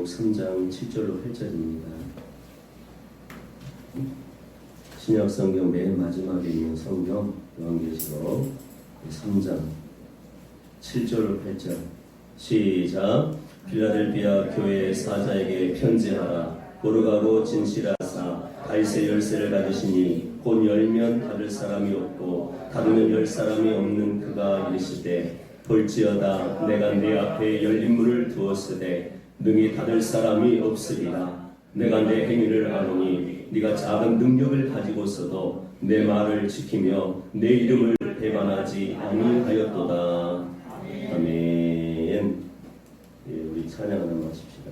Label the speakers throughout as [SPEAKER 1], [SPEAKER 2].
[SPEAKER 1] 요한계시록 3장 7절로 8절입니다. 신약 성경 맨 마지막에 있는 성경 요한계시록 3장 7절로 8절 시작. 필라델피아 교회의 사자에게 편지하라. 거룩하고 진실하사 다윗의 열쇠를 가지시니 곧 열면 닫을 사람이 없고 닫으면 열 사람이 없는 그가 이르시되 볼지어다 내가 네 앞에 열린 문을 두었으되 능히 닫을 사람이 없으리라. 내가 내 행위를 아노니 네가 작은 능력을 가지고서도 내 말을 지키며 내 이름을 배반하지 아니하였도다. 아멘. 예, 우리 찬양 하나 마십시다.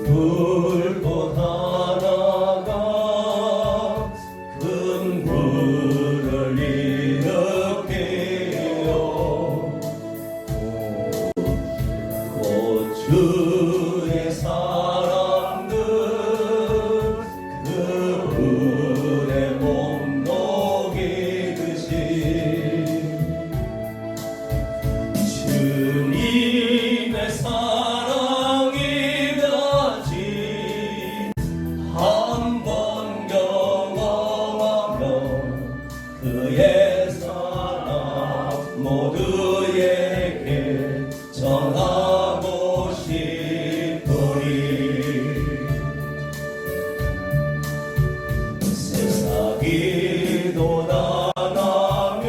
[SPEAKER 1] 불꽃 하나가 큰 불을 일으키요 곧 주의 사람들 그 불에 못 녹이듯이 주님의 사랑이 한번 경험하면 그의 사랑 모두에게 전하고 싶으리. 새싹이 돋아나며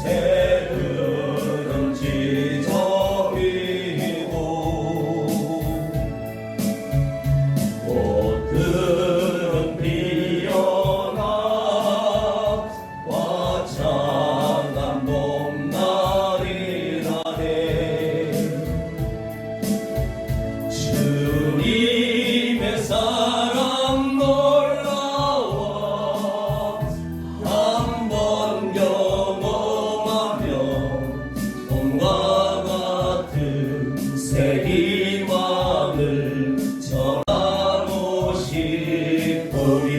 [SPEAKER 1] 새들은 지저귀고 꽃들은 피어나 화창한 봄날이라네. 주님의 사랑 놀라워 한번 경험하면 봄과 같은 새 희망을 전하고 싶으리.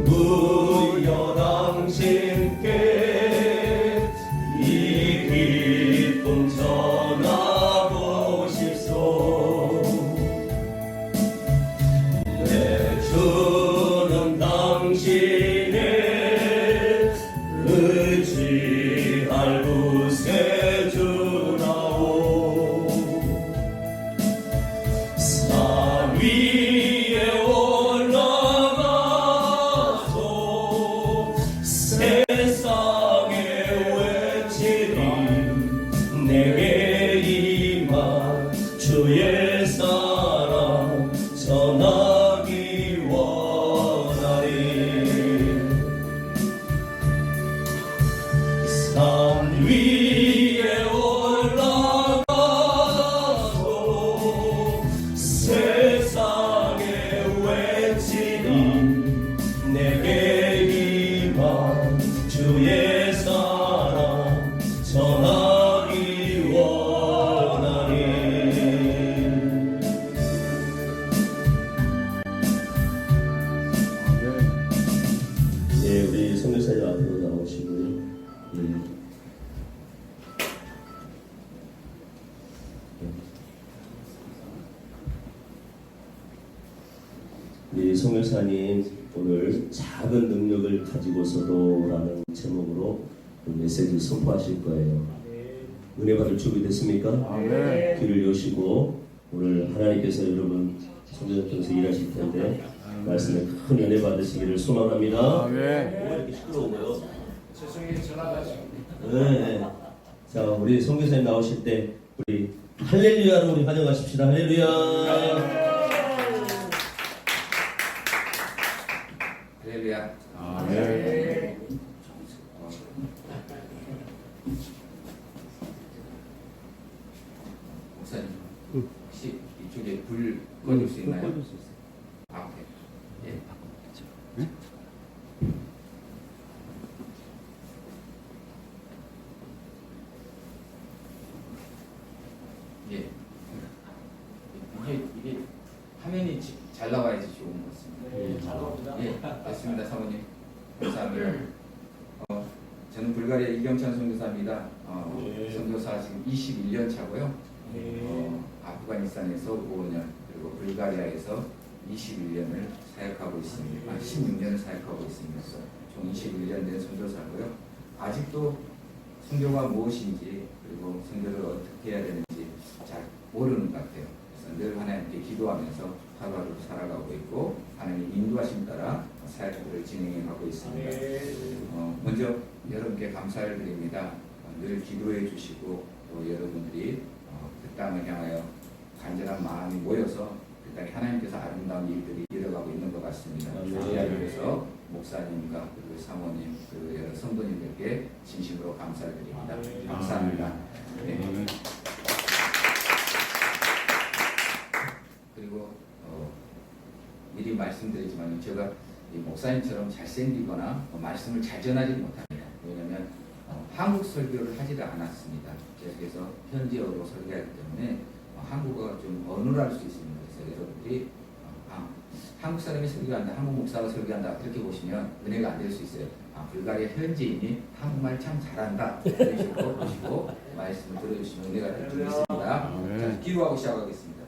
[SPEAKER 1] 친구여 당신께 이 기쁨 전하고 싶소. 내 주는 당신의 의지할 곳에 주라오. 산 위에 올라가서 세상에 외치리. 내게 임한 주의 사랑 전하기 원하리. 산 위에 올라가서 세상에 외치리. 내게 임한 주의 사랑 전하기 원하리. 예, 우리 선교사님 앞으로 나오시고요. 우리 선교사님 오늘 작은 능력을 가지고서도 라는 제목으로 메시지를 선포하실 거예요. 은혜 받을 준비 됐습니까?
[SPEAKER 2] 아멘.
[SPEAKER 1] 귀를 여시고 오늘 하나님께서 여러분 선교사 통해서 일하실 텐데 말씀에 큰 은혜 받으시기를 소망합니다.
[SPEAKER 2] 아멘.
[SPEAKER 1] 왜 이렇게 시끄러워요?
[SPEAKER 2] 죄송해요. 전화가시고.
[SPEAKER 1] 네. 자, 우리 선교사님 나오실 때 우리 할렐루야로 우리 환영하십시다. 할렐루야.
[SPEAKER 2] 할렐루야.
[SPEAKER 1] 아멘.
[SPEAKER 2] 목사님, 혹시 이쪽에 불 꺼줄 수 있나요?
[SPEAKER 1] 꺼줄 수 있어요.
[SPEAKER 2] 앞에. 예. 저는 불가리아 이경찬 선교사입니다.
[SPEAKER 3] 네.
[SPEAKER 2] 선교사 지금 21년 차고요.
[SPEAKER 3] 네.
[SPEAKER 2] 아프가니스탄에서 5년 그리고 불가리아에서 21년을 사역하고 있습니다. 16년을 사역하고 있습니다. 총 21년 된 선교사고요. 아직도 선교가 무엇인지 그리고 선교를 어떻게 해야 되는지 잘 모르는 것 같아요. 그래서 늘 하나님께 기도하면서 하루하루 살아가고 있고 하나님의 인도하심 따라 사역들을 진행해 가고 있습니다. 먼저 여러분께 감사를 드립니다. 늘 기도해 주시고 또 여러분들이 그 땅을 향하여 간절한 마음이 모여서 그 땅에 하나님께서 아름다운 일들이 일어가고 있는 것 같습니다. 이 자리에서 목사님과 그리고 사모님 그리고 여러 성도님들께 진심으로 감사를 드립니다. 감사합니다. 네. 그리고 미리 말씀드리지만 제가 이 목사님처럼 잘생기거나 말씀을 잘 전하지 못합니다. 왜냐하면 한국 설교를 하지를 않았습니다. 그래서 현지어로 설교하기 때문에 한국어가 좀 어눌할 수 있습니다. 그래서 여러분들이 한국 사람이 설교한다, 한국 목사가 설교한다 그렇게 보시면 은혜가 안 될 수 있어요. 불가리아 현지인이 한국말 참 잘한다 이런 식으로 보시고 말씀을 들어주시면 은혜가 될 수 있습니다. 자, 기도하고 시작하겠습니다.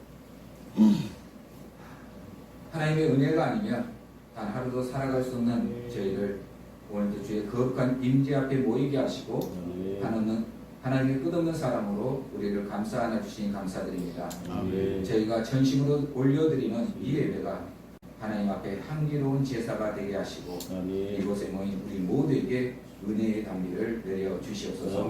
[SPEAKER 2] 하나님의 은혜가 아니면 단 하루도 살아갈 수 없는 저희를 오늘도 주의 거룩한 임재 앞에 모이게 하시고 하나님의 끝없는 사랑으로 우리를 감싸 안아 주시니 감사드립니다. 저희가 전심으로 올려드리는 이 예배가 하나님 앞에 향기로운 제사가 되게 하시고 이곳에 모인 우리 모두에게 은혜의 담비를 내려 주시옵소서.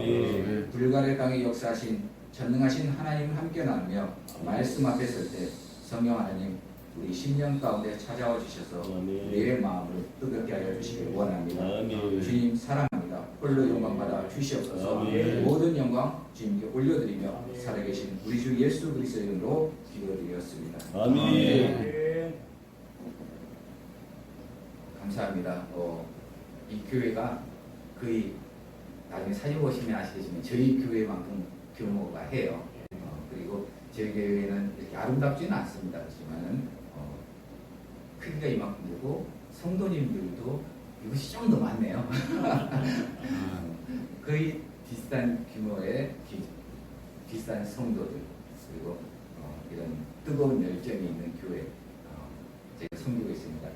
[SPEAKER 2] 불가리아 땅에 역사하신 전능하신 하나님을 함께 나누며 말씀 앞에 설 때 성령 하나님 우리 심령 가운데 찾아와 주셔서 우리의 마음을 뜨겁게 하여 주시길 원합니다. 주님 사랑합니다. 홀로 영광 받아 주시옵소서. 모든 영광 주님께 올려드리며 살아계신 우리 주 예수 그리스도의 이름으로 기도드렸습니다. 아멘. 감사합니다. 이 교회가 거의 나중에 사진 보시면 아시겠지만 저희 교회만큼 규모가 해요. 그리고 저희 교회는 이렇게 아름답지는 않습니다. 그렇지만은 크기가 이만큼 되고 성도님들도 이것이 좀 더 많네요. 거의 비슷한 규모의 비슷한 성도들 그리고 이런 뜨거운 열정이 있는 교회 제가 섬기고 있습니다.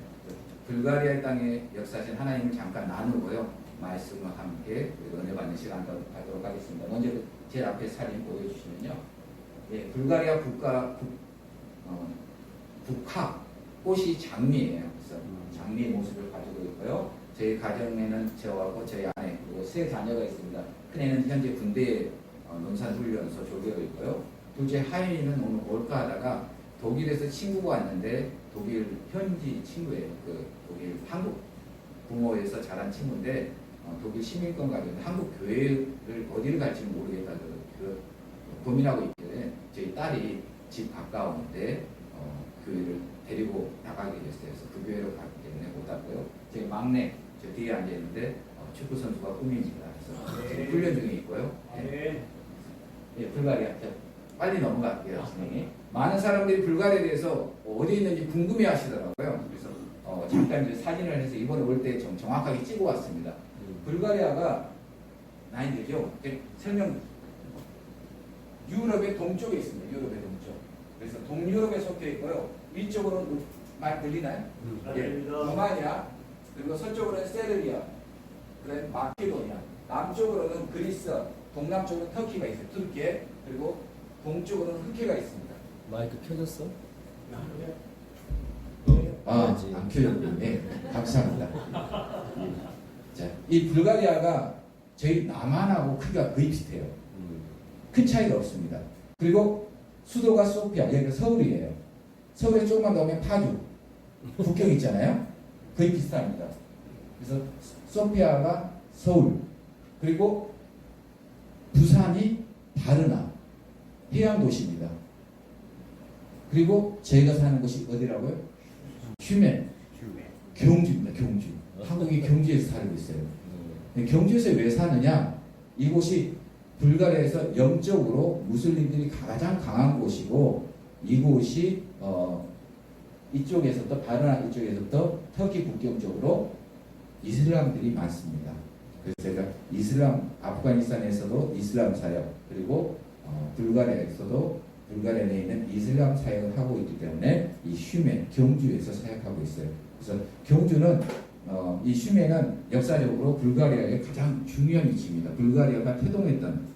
[SPEAKER 2] 불가리아 땅에 역사하신 하나님을 잠깐 나누고요. 말씀과 함께 은혜 받는 시간 가도록 하겠습니다. 먼저 제 앞에 사진 보여주시면요. 예, 불가리아 북하 꽃이 장미예요. 그래서 장미의 모습을 가지고 있고요. 저희 가정에는 저하고 저희 아내 그리고 세 자녀가 있습니다. 큰애는 현재 군대에 논산훈련소 조교로 있고요. 둘째 하윤이는 오늘 올까 하다가 독일에서 친구가 왔는데 독일 현지 친구예요. 독일 한국 부모에서 자란 친구인데 독일 시민권 가지고 한국 교회를 어디를 갈지 모르겠다 고민하고 있길래 저희 딸이 집 가까운데 교회를 데리고 나가게 됐어요. 그래서 그 교회로 가기 때문에 못 왔고요. 제 막내 저 뒤에 앉아 있는데 축구 선수가 꿈입니다. 그래서 지금 훈련 중에 있고요. 예, 불가리아 빨리 넘어갈게요. 선생님. 많은 사람들이 불가리아에 대해서 어디에 있는지 궁금해 하시더라고요. 그래서 잠깐 이제 사진을 해서 이번에 올 때 좀 정확하게 찍어 왔습니다. 불가리아가 많이 되죠? 설명 유럽의 동쪽에 있습니다. 유럽의 동쪽. 그래서 동유럽에 속해 있고요. 위쪽으로는 말 들리나요? 예, 로마니아 그리고 서쪽으로는 세르비아 그다음에 마케도니아 남쪽으로는 그리스 동남쪽으로는 터키가 있어요. 터키 그리고 동쪽으로는 흑해가 있습니다.
[SPEAKER 1] 마이크 켜졌어?
[SPEAKER 2] 안 켜졌는데 감사합니다. 자, 이 불가리아가 저희 남한하고 크기가 거의 비슷해요. 큰 차이가 없습니다. 그리고 수도가 소피아, 여기가 서울이에요. 서울에 조금만 더 오면 파주, 국경 있잖아요. 거의 비슷합니다. 그래서 소피아가 서울, 그리고 부산이 바르나, 해양도시입니다. 그리고 제가 사는 곳이 어디라고요? 휴멘, 경주입니다. 경주. 한국이 경주에서 살고 있어요. 경주에서 왜 사느냐? 이곳이 불가리아에서 영적으로 무슬림들이 가장 강한 곳이고 이곳이 이쪽에서부터 바르나 이쪽에서부터 터키 국경 쪽으로 이슬람들이 많습니다. 그래서 제가 이슬람, 아프가니스탄에서도 이슬람 사역, 그리고 불가리아에서도 불가리아 내에 있는 이슬람 사역을 하고 있기 때문에 이 슈메, 경주에서 사역하고 있어요. 그래서 경주는 이 슈메는 역사적으로 불가리아의 가장 중요한 위치입니다. 불가리아가 태동했던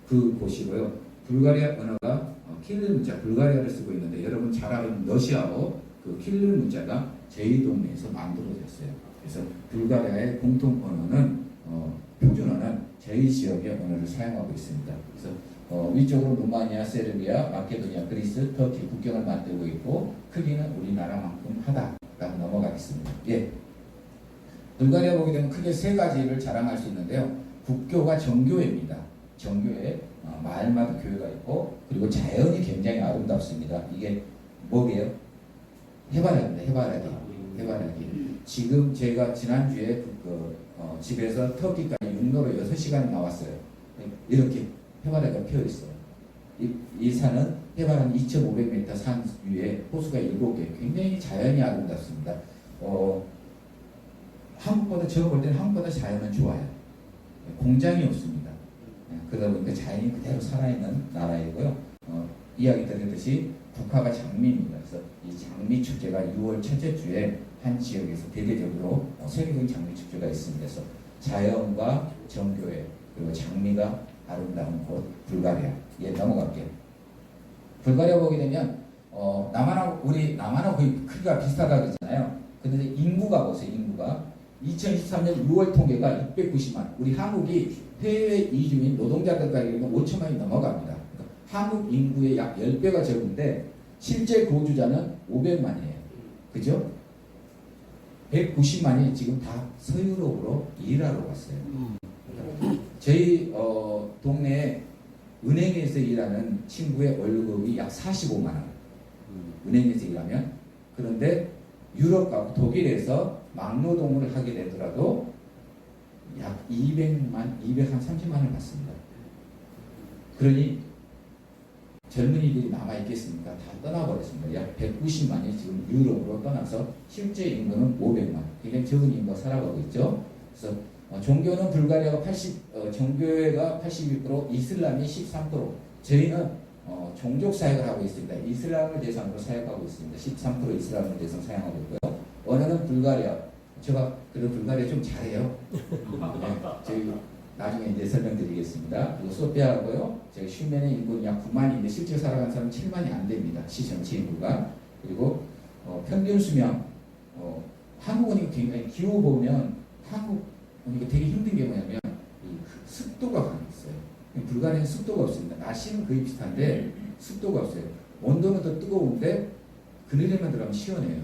[SPEAKER 2] 그 곳이고요. 불가리아 언어가 킬릴 문자, 불가리아를 쓰고 있는데 여러분 잘 아는 러시아어 그 킬릴 문자가 저희 동네에서 만들어졌어요. 그래서 불가리아의 공통 언어는 표준 언어는 저희 지역의 언어를 사용하고 있습니다. 그래서 위쪽으로 루마니아, 세르비아, 마케도니아, 그리스, 터키 국경을 만들고 있고 크기는 우리나라만큼 하다라고 넘어가겠습니다. 예. 불가리아 보게 되면 크게 세 가지를 자랑할 수 있는데요. 국교가 정교회입니다. 정교회, 마을마다 교회가 있고 그리고 자연이 굉장히 아름답습니다. 이게 뭐게요? 해바라기입니다. 해바라기. 지금 제가 지난주에 집에서 터키까지 육로로 6시간 나왔어요. 이렇게 해바라기가 피어 있어요. 이 산은 해발 2,500m 산 위에 호수가 7개, 굉장히 자연이 아름답습니다. 한국보다 제가 볼 때는 한국보다 자연은 좋아요. 공장이 없습니다. 그러다 보니까 자연이 그대로 살아있는 나라이고요. 이야기 드렸듯이 국화가 장미입니다. 그래서 이 장미 축제가 6월 첫째 주에 한 지역에서 대대적으로 세계적인 장미 축제가 있습니다. 그래서 자연과 정교회 그리고 장미가 아름다운 곳 불가리아. 예, 넘어갈게요. 불가리아 보게 되면 우리 남한하고 거의 크기가 비슷하다 그러잖아요. 근데 인구가 보세요. 인구가 2023년 6월 통계가 690만. 우리 한국이 해외 이주민 노동자들까지 5천만이 넘어갑니다. 그러니까 한국 인구의 약 10배가 적은데 실제 거주자는 500만이에요. 그죠? 190만이 지금 다 서유럽으로 일하러 왔어요. 저희 동네에 은행에서 일하는 친구의 월급이 약 45만 원. 은행에서 일하면. 그런데 유럽과 독일에서 막노동을 하게 되더라도 약 230만 원을 받습니다. 그러니 젊은이들이 남아있겠습니까? 다 떠나버렸습니다. 약 190만이 지금 유럽으로 떠나서 실제 인구는 500만. 굉장히 적은 인구가 살아가고 있죠. 그래서 종교는 불가리아가 종교회가 81%, 이슬람이 13%. 저희는 종족 사역을 하고 있습니다. 이슬람을 대상으로 사역하고 있습니다. 13% 이슬람을 대상 사용하고 있고요. 언어는 불가리아. 제가 그래도 불가리아 좀 잘해요. 네, 저희 나중에 이제 설명드리겠습니다. 그리고 소피아고요. 저희 슈멘의 인구는 약 9만인데 실제 살아간 사람은 7만이 안 됩니다. 시 전체 인구가. 그리고 평균 수명. 한국은 굉장히 기후 보면 한국 이게 되게 힘든 게 뭐냐면 이 습도가 강했어요. 불가리아는 습도가 없습니다. 날씨는 거의 비슷한데 습도가 없어요. 온도는 더 뜨거운데 그늘에만 들어가면 시원해요.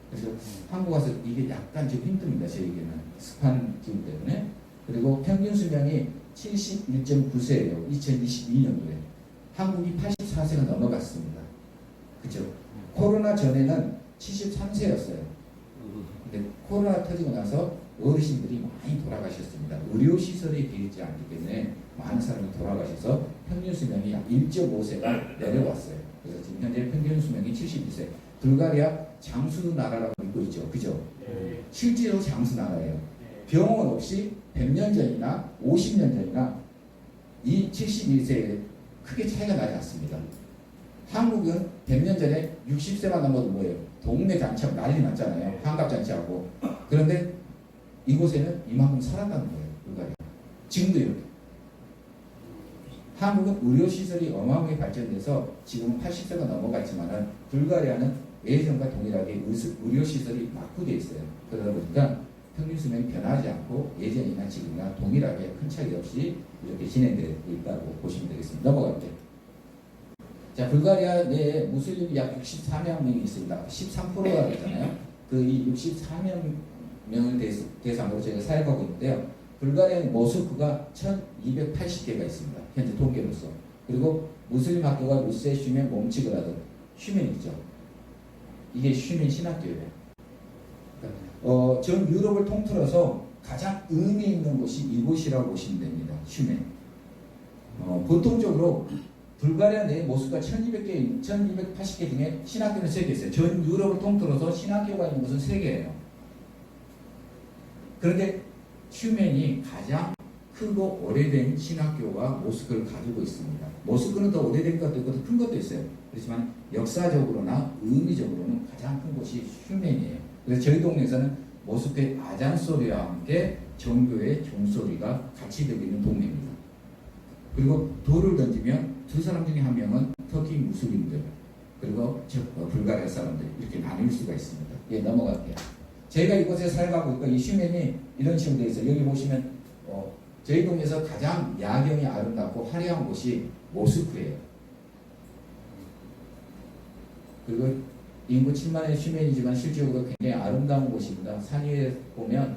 [SPEAKER 2] 그래서 한국 와서 이게 약간 좀 힘듭니다. 저에게는 습한 기후 때문에. 그리고 평균 수명이 71.9세예요. 2022년도에. 한국이 84세가 넘어갔습니다. 그죠? 코로나 전에는 73세였어요. 근데 코로나 터지고 나서 어르신들이 많이 돌아가셨습니다. 의료시설이 되어 있지 않기 때문에 많은 사람이 돌아가셔서 평균 수명이 약 1.5세가 내려왔어요. 그래서 지금 현재 평균 수명이 72세. 불가리아 장수 나라라고 믿고 있죠. 그죠? 네. 실제로 장수 나라예요. 네. 병원 없이 100년 전이나 50년 전이나 이 71세에 크게 차이가 나지 않습니다. 한국은 100년 전에 60세만 넘어도 뭐예요? 동네 잔치하고 난리 났잖아요. 환갑잔치하고. 그런데 이곳에는 이만큼 살았다는 거예요. 불가리아. 지금도 이렇게. 한국은 의료시설이 어마어마하게 발전돼서 지금 80세가 넘어갔지만은 불가리아는 예전과 동일하게 의료시설이 낙후되어 있어요. 그러다 보니까 평균 수명이 변하지 않고 예전이나 지금이나 동일하게 큰 차이 없이 이렇게 진행되고 있다고 보시면 되겠습니다. 넘어갈게요. 자, 불가리아 내에 무슬림이 약 64명 명이 있습니다. 13%가 됐잖아요. 그 이 64명을 대상으로 저희가 사역하고 있는데요. 불가리아의 모스크가 1280개가 있습니다. 현재 통계로서. 그리고 무슬림 학교가 루세, 슈멘, 몽치그라드. 슈멘이죠. 이게 슈멘 신학교예요. 그러니까 전 유럽을 통틀어서 가장 의미 있는 곳이 이곳이라고 보시면 됩니다. 슈멘. 보통적으로 불가리아 내 모스크가 1200개, 1280개 중에 신학교는 3개 있어요. 전 유럽을 통틀어서 신학교가 있는 곳은 3개예요. 그런데 슈멘이 가장 크고 오래된 신학교와 모스크를 가지고 있습니다. 모스크는 더 오래된 것도 있고 더 큰 것도 있어요. 그렇지만 역사적으로나 의미적으로는 가장 큰 곳이 슈멘이에요. 그래서 저희 동네에서는 모스크의 아잔 소리와 함께 정교의 종소리가 같이 들리는 동네입니다. 그리고 돌을 던지면 두 사람 중에 한 명은 터키 무슬림들 그리고 불가리아 사람들 이렇게 나눌 수가 있습니다. 예, 넘어갈게요. 저희가 이곳에 살아가고 있고 이 슈멘이 이런 식으로 되어 있어요. 여기 보시면 저희 동네에서 가장 야경이 아름답고 화려한 곳이 모스크예요. 그리고 인구 7만의 슈멘이지만 실질적으로 굉장히 아름다운 곳입니다. 산 위에 보면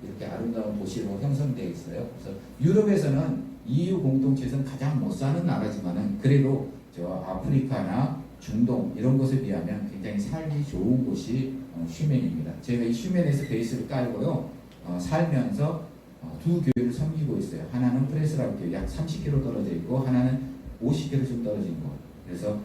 [SPEAKER 2] 이렇게 아름다운 도시로 형성되어 있어요. 그래서 유럽에서는 EU 공동체에서는 가장 못 사는 나라지만은 그래도 저 아프리카나 중동 이런 곳에 비하면 굉장히 살기 좋은 곳이 슈멘입니다. 저희가 이 슈멘에서 베이스를 깔고요. 살면서 두 교회를 섬기고 있어요. 하나는 프레스라고 교회 약 30km 떨어져 있고 하나는 50km 좀 떨어진 곳. 그래서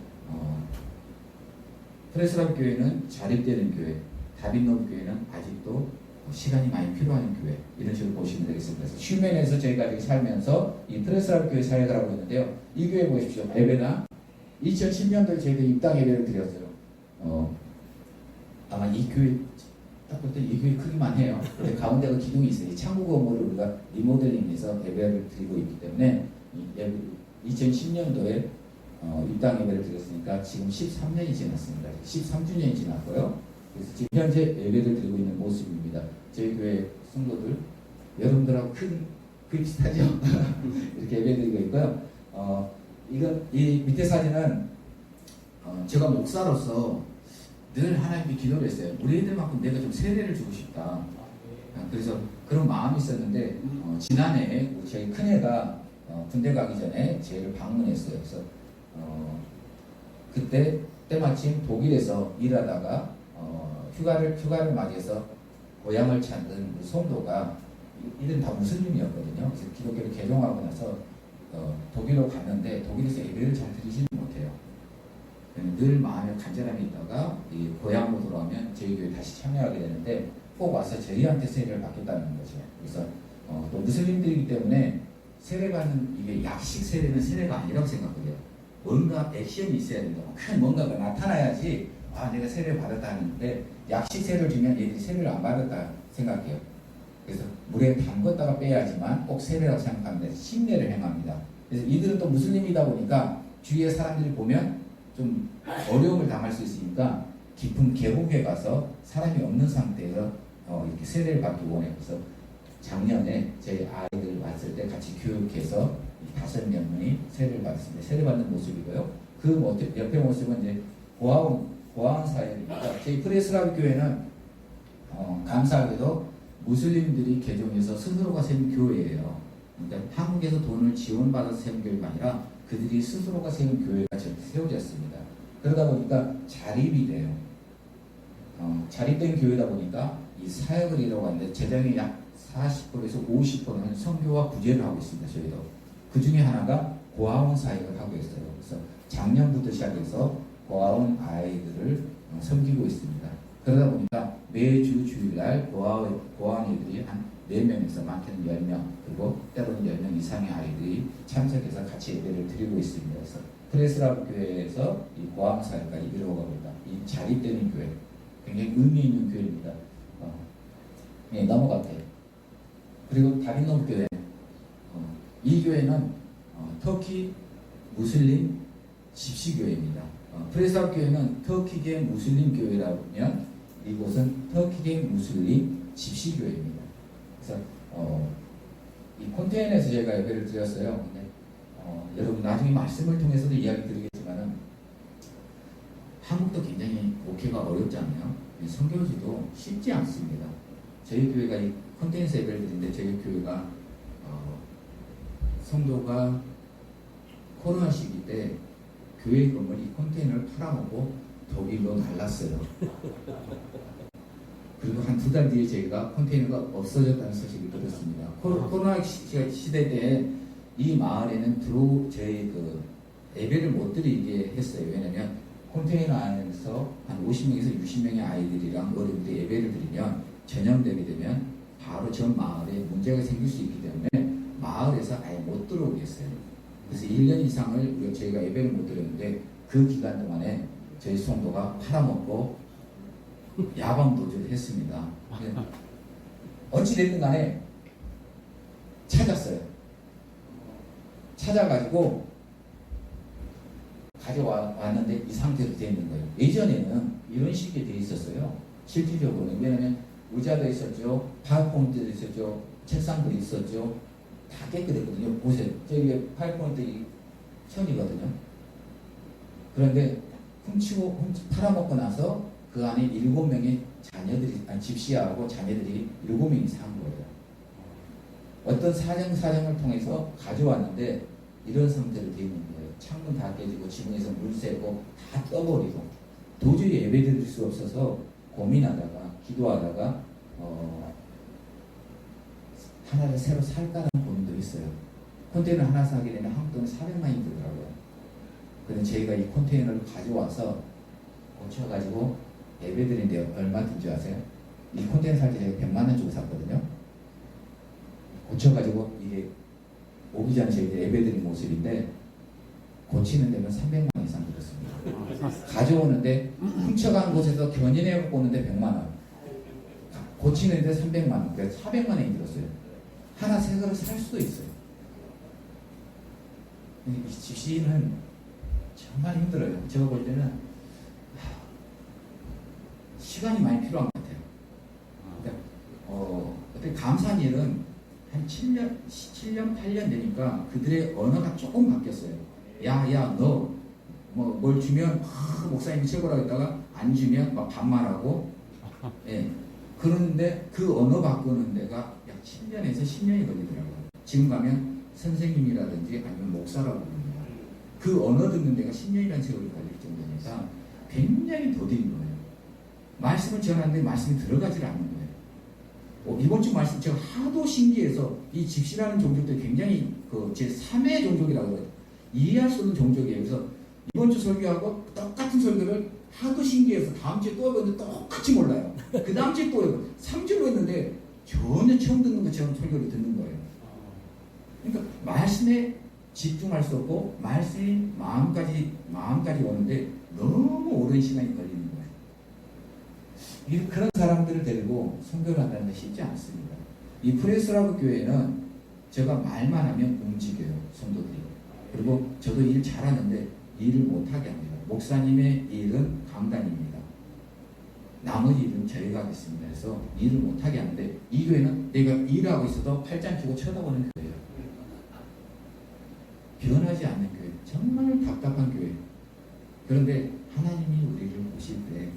[SPEAKER 2] 프레스라고 교회는 자립되는 교회, 다빈노브 교회는 아직도 시간이 많이 필요한 교회 이런 식으로 보시면 되겠습니다. 그래서 슈멘에서 저희가 지금 살면서 이 프레스라고 교회 사역을 하고 있는데요. 이 교회 보십시오. 예배당 2010년도에 저희가 입당 예배를 드렸어요. 아마 이 교회 딱 볼 때 이 교회 크기만 해요. 근데 가운데가 기둥이 있어요. 이 창구 건물을 우리가 리모델링해서 예배를 드리고 있기 때문에 2010년도에 입당 예배를 드렸으니까 지금 13년이 지났습니다. 13주년이 지났고요. 그래서 지금 현재 예배를 드리고 있는 모습입니다. 저희 교회 성도들 여러분들하고 거의 비슷하죠? 이렇게 예배 드리고 있고요. 이 밑에 사진은 제가 목사로서 늘 하나님께 기도를 했어요. 우리 애들만큼 내가 좀 세례를 주고 싶다. 그래서 그런 마음이 있었는데 지난해 저희 큰애가 군대 가기 전에 저희를 방문했어요. 그래서 그때 때마침 독일에서 일하다가 휴가를 맞이해서 고향을 찾는 성도가 이들은 다 무슬림이었거든요. 그래서 기독교를 개종하고 나서 독일로 갔는데 독일에서 예배를 잘 드리지는 못해요. 늘 마음에 간절함이 있다가 이 고향으로 돌아오면 저희 교회 다시 참여하게 되는데 꼭 와서 저희한테 세례를 받겠다는 거죠. 그래서 또 무슬림들이기 때문에 세례받는 이게 약식 세례는 세례가 아니라고 생각해요. 뭔가 액션이 있어야 된다. 큰 뭔가가 나타나야지 내가 세례를 받았다 하는데 약식 세례를 주면 얘들이 세례를 안 받았다 생각해요. 그래서 물에 담궜다가 빼야지만 꼭 세례라고 생각합니다. 신례를 행합니다. 그래서 이들은 또 무슬림이다 보니까 주위의 사람들이 보면 좀 어려움을 당할 수 있으니까 깊은 계곡에 가서 사람이 없는 상태에서 이렇게 세례를 받기 원해요. 그래서 작년에 저희 아이들 왔을 때 같이 교육해서 5명이 세례를 받았습니다. 세례 받는 모습이고요. 그 옆에 모습은 이제 고아원 사역입니다. 저희 프레스라고 교회는 감사하게도 무슬림들이 개종해서 스스로가 세운 교회예요. 그러니까 한국에서 돈을 지원받아서 세운 교회가 아니라 그들이 스스로가 세운 교회가 세워졌습니다. 그러다 보니까 자립이 돼요. 자립된 교회다 보니까 이 사역을 이루고 하는데 재정이 약 40%에서 50%는 선교와 구제를 하고 있습니다. 저희도. 그 중에 하나가 고아원 사역을 하고 있어요. 그래서 작년부터 시작해서 고아원 아이들을 섬기고 있습니다. 그러다 보니까 매주 주일날 고아원이들이 한 4명에서 많게는 10명 그리고 때로는 10명 이상의 아이들이 참석해서 같이 예배를 드리고 있습니다. 그래서 프레스라브 교회에서 이 고아원 사역까지 이루어가고 있다. 이 자립되는 교회 굉장히 의미 있는 교회입니다. 네, 넘어갈게요. 그리고 다빈노브 교회 이 교회는 터키 무슬림 집시교회입니다. 프레스라브 교회는 터키계 무슬림 교회라면 이곳은 터키계 무슬림 집시교회입니다. 그래서 이 콘테이너에서 제가 예배를 드렸어요. 근데 여러분 나중에 말씀을 통해서도 이야기 드리겠지만은 한국도 굉장히 목회가 어렵잖아요. 선교지도 쉽지 않습니다. 저희 교회가 이 콘테이너에서 예배를 드리는데 저희 교회가 성도가 코로나 시기 때 교회 건물 이 컨테이너를 팔아먹고 독일로 날랐어요. 그리고 한 2달 뒤에 저희가 컨테이너가 없어졌다는 소식을 들었습니다. 코로나 시대 때 이 마을에는 저희 예배를 못 드리게 했어요. 왜냐면 컨테이너 안에서 한 50명에서 60명의 아이들이랑 어른들이 예배를 드리면 전염되게 되면 바로 전 마을에 문제가 생길 수 있기 때문에 마을에서 아예 못 들어오게 했어요. 그래서 1년 이상을 저희가 예배를 못 드렸는데 그 기간 동안에 저희 성도가 팔아먹고 야방 도주를 했습니다. 어찌됐든 간에 찾았어요. 찾아가지고 가져왔는데 이 상태로 되어 있는 거예요. 예전에는 이런 식이 되어 있었어요. 실질적으로는. 왜냐하면 의자도 있었죠. 파워포인트도 있었죠. 책상도 있었죠. 다 깨끗했거든요. 보세요. 저기 파워포인트 천이거든요. 그런데 팔아먹고 나서 그 안에 7명의 자녀들이, 집시하고 자녀들이 7명이 산 거예요. 어떤 사정을 통해서 가져왔는데 이런 상태로 되어 있는 거예요. 창문 다 깨지고 지붕에서 물 새고 다 떠버리고 도저히 예배 드릴 수 없어서 고민하다가 기도하다가 하나를 새로 살까라는 고민도 있어요. 컨테이너 하나 사게 되면 한국 돈 400만이 들더라고요. 그런데 저희가 이 컨테이너를 가져와서 고쳐가지고 예배 드리는데 얼마 든 줄 아세요? 이 컨테이너 살 때 제가 100만 원 주고 샀거든요. 고쳐가지고 이게 오기 전에 저희들 예배 드린 모습인데 고치는 데는 300만 원 이상 들었습니다. 가져오는데 훔쳐간 곳에서 견인해 오는데 100만 원, 고치는데 300만 원, 그래서 400만 원이 들었어요. 하나 새 거를 살 수도 있어요. 이 집시는 정말 힘들어요. 제가 볼 때는 시간이 많이 필요한 것 같아요. 그러니까 어떻게 감사한 일은 한 7년, 8년 되니까 그들의 언어가 조금 바뀌었어요. 야, 너, 뭘 주면, 목사님이 최고라고 했다가, 안 주면 막 반말하고, 예. 그런데 그 언어 바꾸는 데가 약 7년에서 10년이 걸리더라고요. 지금 가면 선생님이라든지 아니면 목사라고 부릅니다. 그 언어 듣는 데가 10년이라는 세월이 걸릴 정도니까 굉장히 더딘 거예요. 말씀을 전하는데 말씀이 들어가질 않는 거예요. 이번 주 말씀 제가 하도 신기해서 이 집시라는 종족도 굉장히 제 3의 종족이라고 해요. 이해할 수 없는 종족이에요. 그래서 이번 주 설교하고 똑같은 설교를 하도 신기해서 다음 주에 또 해봤는데 똑같이 몰라요. 그 다음 주에 또 해요. 3주로 했는데 전혀 처음 듣는 것처럼 설교를 듣는 거예요. 그러니까 말씀에 집중할 수 없고 말씀이 마음까지 오는데 너무 오랜 시간이 걸리는 거예요. 그런 사람들을 데리고 선교를 한다는 게 쉽지 않습니다. 이 프레스라브 교회는 제가 말만 하면 움직여요. 성도들이. 그리고 저도 일 잘하는데 일을 못하게 합니다. 목사님의 일은 강단입니다. 나머지 일은 저희가 하겠습니다. 그래서 일을 못하게 하는데 이 교회는 내가 일하고 있어도 팔짱 끼고 쳐다보는 교회예요. 변하지 않는 교회. 정말 답답한 교회. 그런데 하나님이 우리를 보실 때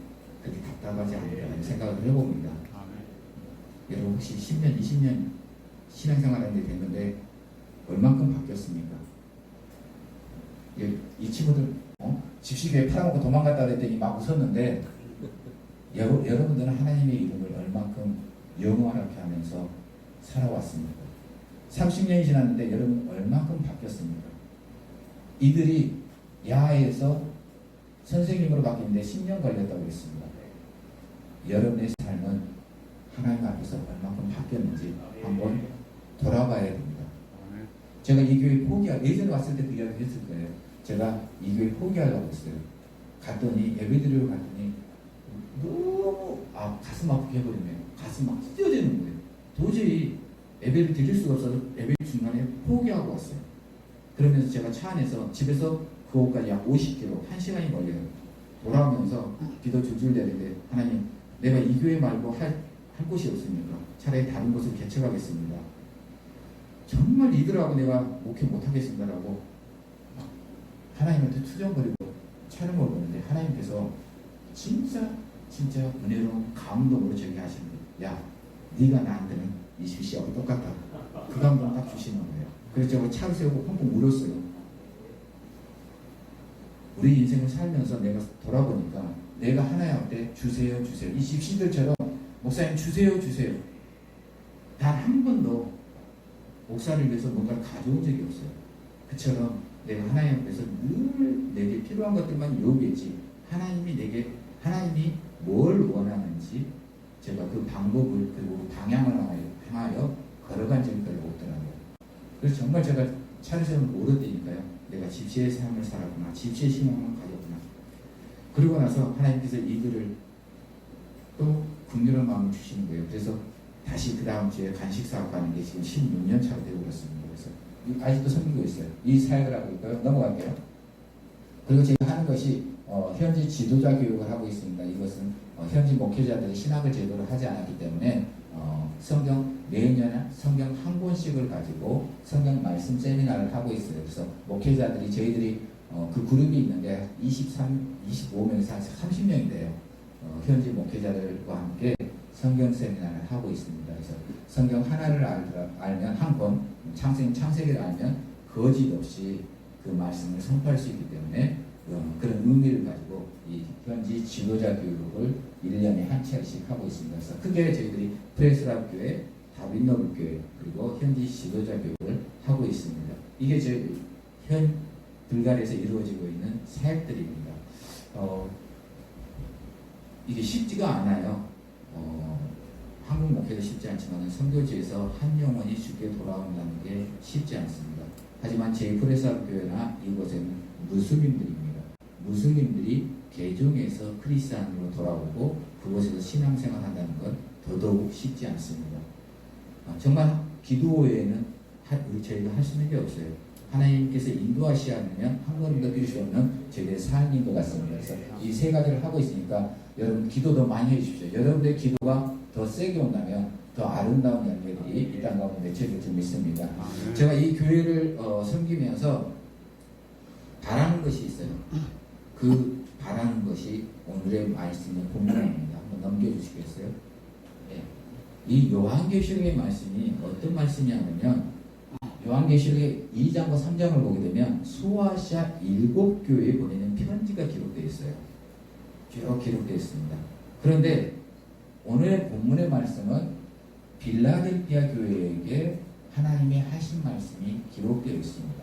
[SPEAKER 2] 그렇게 답답하지 않다는 생각을 해봅니다. 여러분 혹시 10년, 20년 신앙생활하는 데 됐는데 얼만큼 바뀌었습니까? 이 친구들 집시교회 팔아먹고 도망갔다 그랬더니 막 웃었는데 여러분들은 하나님의 이름을 얼만큼 영원하게 하면서 살아왔습니까? 30년이 지났는데 여러분 얼만큼 바뀌었습니까? 이들이 야에서 선생님으로 바뀌는데 10년 걸렸다고 했습니다. 여러분의 삶은 하나님 앞에서 얼만큼 바뀌었는지 한번 돌아봐야 됩니다. 제가 이 교회 예전에 왔을 때 그 이야기 했을 거예요. 제가 이 교회 포기하려고 했어요. 갔더니 예배드리러 갔더니 너무 가슴 아프게 해버리네요. 가슴 막 찢어지는 거예요. 도저히 예배를 드릴 수가 없어서 예배 중간에 포기하고 왔어요. 그러면서 제가 차 안에서 집에서 그 옷까지 약 50km, 1시간이 걸려요. 돌아오면서 기도 줄줄 대는데 하나님 내가 이 교회 말고 할 곳이 없습니까? 차라리 다른 곳을 개척하겠습니다. 정말 이들하고 내가 목회 못하겠습니다라고 하나님한테 투정거리고 촬영을 보는데 하나님께서 진짜 은혜로운 감동으로 저기 하십니다. 야, 네가 나한테는 이 집시하고 똑같다. 그 감동 딱 주시는 거예요. 그래서 제가 차를 세우고 펑펑 울었어요. 우리 인생을 살면서 내가 돌아보니까 내가 하나님 앞에 주세요. 이 집시들처럼 목사님 주세요. 단 한 번도 목사를 위해서 뭔가를 가져온 적이 없어요. 그처럼 내가 하나님 앞에서 늘 내게 필요한 것들만 요구했지 하나님이 뭘 원하는지 제가 그 방법을 그리고 방향을 향하여 걸어간 적이 별로 없더라고요. 그래서 정말 제가 차례를 모르니까요. 내가 집시의 삶을 살았구나. 집시의 신앙을 가졌구나. 그러고 나서 하나님께서 이들을 또 긍휼한 마음을 주시는 거예요. 그래서 다시 그 다음 주에 간식 사업 가는 게 지금 16년 차가 되고 그렇습니다. 그래서 아직도 섬기고 있어요. 이 사역을 하고 있고요. 넘어갈게요. 그리고 제가 하는 것이 현지 지도자 교육을 하고 있습니다. 이것은 현지 목회자들이 신학을 제대로 하지 않았기 때문에 성경 매년 성경 한 권씩을 가지고 성경 말씀 세미나를 하고 있어요. 그래서 목회자들이 저희들이 그 그룹이 있는데 25명에서 30명인데요. 현지 목회자들과 함께 성경 세미나를 하고 있습니다. 그래서 성경 하나를 알면 한 권, 창세기를 알면 거짓 없이 그 말씀을 선포할 수 있기 때문에 그런 의미를 가지고 이 현지 지도자 교육을 1년에 한 차례씩 하고 있습니다. 그래서 크게 저희들이 프레스랍 교회, 다윈너브 교회, 그리고 현지 지도자 교육을 하고 있습니다. 이게 저희 현 불가리아에서 이루어지고 있는 사역들입니다. 이게 쉽지가 않아요. 한국 목회도 쉽지 않지만 선교지에서 한 영혼이 주께 돌아온다는 게 쉽지 않습니다. 하지만 제 프레스랍 교회나 이곳에는 무슬림들입니다. 무슬림들이 개종해서 크리스찬으로 돌아오고 그곳에서 신앙생활 한다는 건 더더욱 쉽지 않습니다. 정말 기도 외에는 저희가 할 수 있는 게 없어요. 하나님께서 인도하시지 않으면 한 걸음도 뛸 수 없는 저희의 삶인 것 같습니다. 그래서 이 세 가지를 하고 있으니까 여러분 기도 더 많이 해주십시오. 여러분들의 기도가 더 세게 온다면 더 아름다운 열매들이 이 땅 가운데 맺혀질 줄 믿습니다. 제가 이 교회를 섬기면서 바라는 것이 있어요. 그 바라는 것이 오늘의 말씀의 본문입니다. 한번 넘겨주시겠어요? 네. 이 요한계시록의 말씀이 어떤 말씀이냐면 요한계시록의 2장과 3장을 보게 되면 소아시아 7교회에 보내는 편지가 기록되어 있어요. 쭉 기록되어 있습니다. 그런데 오늘의 본문의 말씀은 빌라델피아 교회에게 하나님의 하신 말씀이 기록되어 있습니다.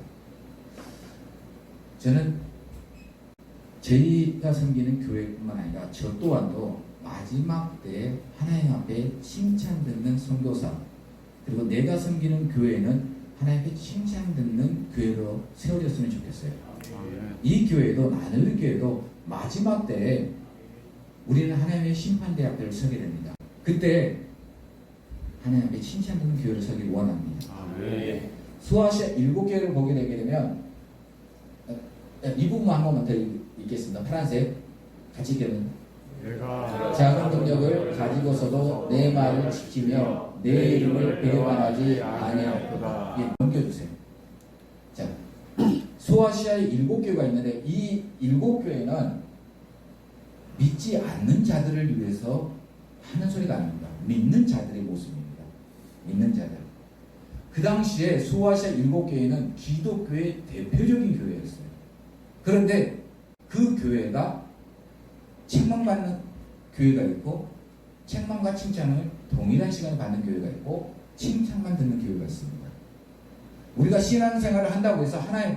[SPEAKER 2] 저는 저희가 섬기는 교회뿐만 아니라 저 또한도 마지막 때에 하나님 앞에 칭찬 듣는 선교사, 그리고 내가 섬기는 교회는 하나님께 칭찬 듣는 교회로 세워졌으면 좋겠어요. 이 교회도 나눌 교회도 마지막 때에 우리는 하나님의 심판대 앞에 서게 됩니다. 그때 하나님 앞에 칭찬 듣는 교회를 서기 원합니다. 소아시아 7교회를 보게 되게 되면 이 부분 한 번만 더 읽겠습니다. 파란색 같이 읽으면 작은 능력을 가지고서도 내 말을 지키며 내 이름을 배반하지 아니하였도다. 넘겨주세요. 자, 소아시아에 7교회가 있는데 이 7교회는 믿지 않는 자들을 위해서 하는 소리가 아닙니다. 믿는 자들의 모습입니다. 믿는 자들. 그 당시에 소아시아 7교회는 기독교의 대표적인 교회였어요. 그런데 그 교회가 책망받는 교회가 있고 책망과 칭찬을 동일한 시간에 받는 교회가 있고 칭찬만 듣는 교회가 있습니다. 우리가 신앙생활을 한다고 해서 하나님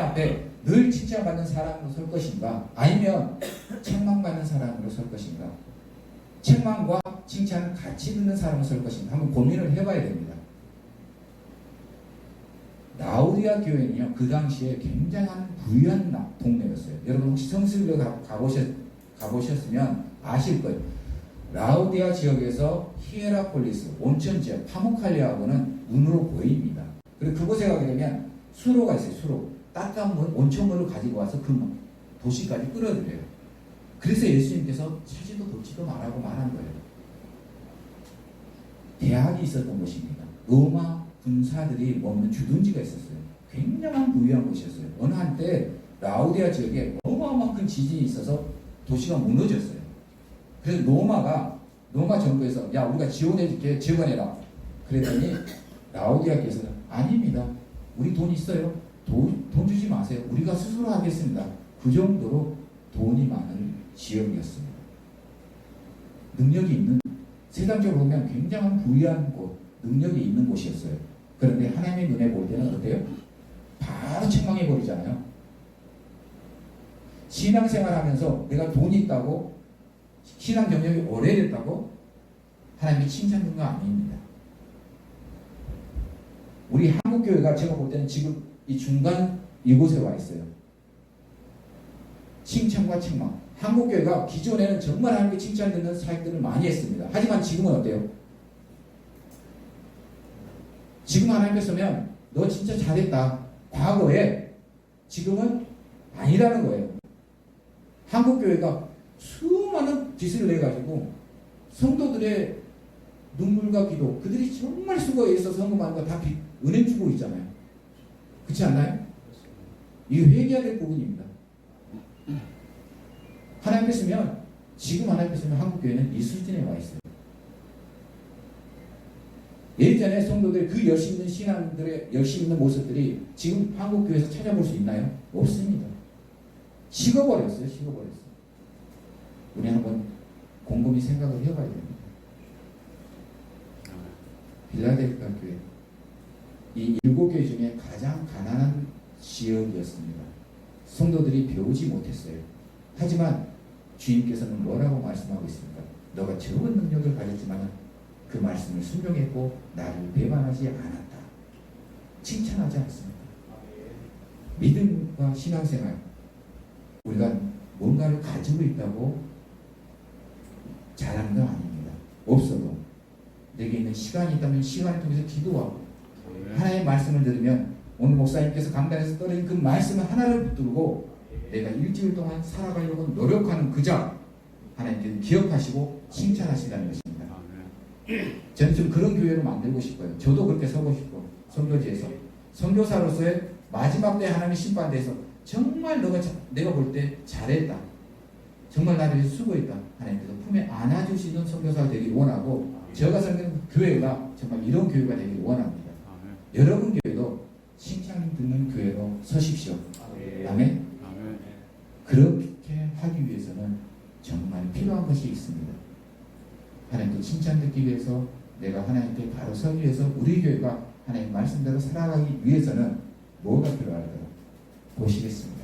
[SPEAKER 2] 앞에 늘 칭찬받는 사람으로 설 것인가, 아니면 책망받는 사람으로 설 것인가, 책망과 칭찬을 같이 듣는 사람으로 설 것인가 한번 고민을 해봐야 됩니다. 라우디아 교회는요, 그 당시에 굉장한 부유한 동네였어요. 여러분 혹시 성수교 가보셨으면 아실 거예요. 라우디아 지역에서 히에라폴리스, 온천 지역, 파무칼리아하고는 눈으로 보입니다. 그리고 그곳에 가게 되면 수로가 있어요. 수로. 따뜻한 물, 온천물을 가지고 와서 그 도시까지 끌어들여요. 그래서 예수님께서 차지도 돕지도 말라고 말한 거예요. 대학이 있었던 곳입니다. 로마 군사들이 머무는 주둔지가 있었어요. 굉장한 부유한 곳이었어요. 어느 한때 라우디아 지역에 어마어마한 큰 지진이 있어서 도시가 무너졌어요. 그래서 로마 정부에서 야 우리가 지원해줄게, 지원해라. 그랬더니 라우디아께서는 아닙니다. 우리 돈 있어요. 돈 주지 마세요. 우리가 스스로 하겠습니다. 그 정도로 돈이 많은 지역이었습니다. 능력이 있는, 세상적으로 보면 굉장한 부유한 곳, 능력이 있는 곳이었어요. 그런데 하나님의 눈에 볼 때는 어때요? 바로 책망해버리잖아요. 신앙생활 하면서 내가 돈이 있다고, 신앙 경력이 오래됐다고 하나님이 칭찬 듣는 거 아닙니다. 우리 한국교회가 제가 볼 때는 지금 이 중간 이곳에 와 있어요. 칭찬과 책망. 한국교회가 기존에는 정말 하나님께 칭찬 듣는 사역들을 많이 했습니다. 하지만 지금은 어때요? 지금 하나님께서면 너 진짜 잘했다. 과거에. 지금은 아니라는 거예요. 한국교회가 수많은 빚을 내가지고 성도들의 눈물과 기도, 그들이 정말 수고에 있어서 헌금하는 거 다 은행 주고 있잖아요. 그렇지 않나요? 이거 회개해야 될 부분입니다. 하나님께서면 지금 하나님께서면 한국교회는 이 수준에 와 있어요. 예전에 성도들 그 열심 있는 신앙들의 열심 있는 모습들이 지금 한국교회에서 찾아볼 수 있나요? 없습니다. 식어버렸어요. 식어버렸어요. 우리 한번 곰곰이 생각을 해봐야 됩니다. 빌라델피아 교회 이 7교회 중에 가장 가난한 지역이었습니다. 성도들이 배우지 못했어요. 하지만 주님께서는 뭐라고 말씀하고 있습니까? 너가 적은 능력을 가졌지만 그 말씀을 순종했고 나를 배반하지 않았다. 칭찬하지 않습니다. 믿음과 신앙생활 우리가 뭔가를 가지고 있다고 잘하는 건 아닙니다. 없어도 내게 있는 시간이 있다면 시간을 통해서 기도하고 하나님의 말씀을 들으면 오늘 목사님께서 강단에서 떨어진 그 말씀을 하나를 붙들고 내가 일주일 동안 살아가려고 노력하는 그자 하나님께서 기억하시고 칭찬하신다는 것입니다. 저는 좀 그런 교회로 만들고 싶어요. 저도 그렇게 서고 싶고 선교지에서 선교사로서의 마지막 때 하나님의 심판대에서 정말 내가 볼 때 잘했다. 정말 나를 위해서 수고했다. 하나님께서 품에 안아주시는 선교사가 되길 원하고 제가 섬기는 교회가 정말 이런 교회가 되길 원합니다. 여러분 교회도 칭찬 듣는 교회로 서십시오. 아멘. 그렇게 하기 위해서는 정말 필요한 것이 있습니다. 하나님께 칭찬 듣기 위해서 내가 하나님께 바로 서기 위해서 우리 교회가 하나님 말씀대로 살아가기 위해서는 뭐가 필요할까요? 보시겠습니다.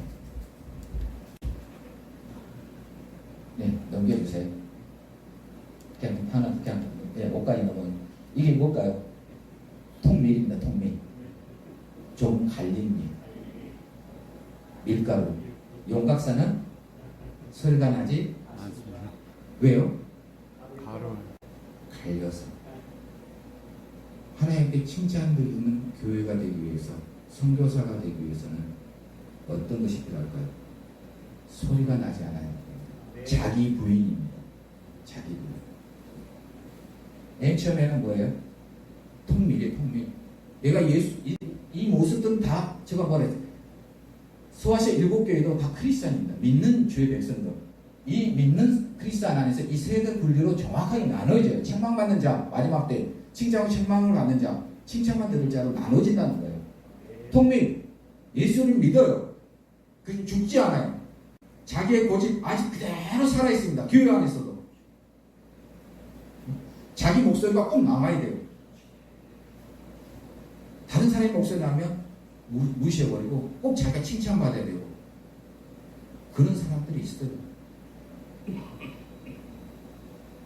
[SPEAKER 2] 네, 넘겨주세요. 그냥 하나 그냥 옷가이 넘어요. 이게 뭘까요? 통밀입니다. 통밀. 좀 갈린 밀. 밀가루. 용각사는 소리가 나지 않습니다. 왜요? 갈려서. 하나님께 칭찬을 듣는 교회가 되기 위해서, 선교사가 되기 위해서는 어떤 것이 필요할까요? 소리가 나지 않아요. 자기 부인입니다. 자기 부인. 맨 처음에는 뭐예요? 통밀이에요. 통밀. 내가 이 모습들은 다 제가 뭐라 했어요? 소아시아 7교회도 다 크리스찬입니다. 믿는 주의 백성들. 이 믿는 크리스찬 안에서 이 세대 분류로 정확하게 나눠져요. 책망받는 자, 마지막 때 칭찬하고 책망을 받는 자, 칭찬만 들을 자로 나눠진다는 거예요. 통밀, 예수를 믿어요. 그래서 죽지 않아요. 자기의 고집 아직 그대로 살아있습니다. 교회 안에서도. 자기 목소리가 꼭 남아야 돼요. 다른 사람의 목소리 나면 무시해버리고 꼭 자기가 칭찬받아야 되고 그런 사람들이 있어요.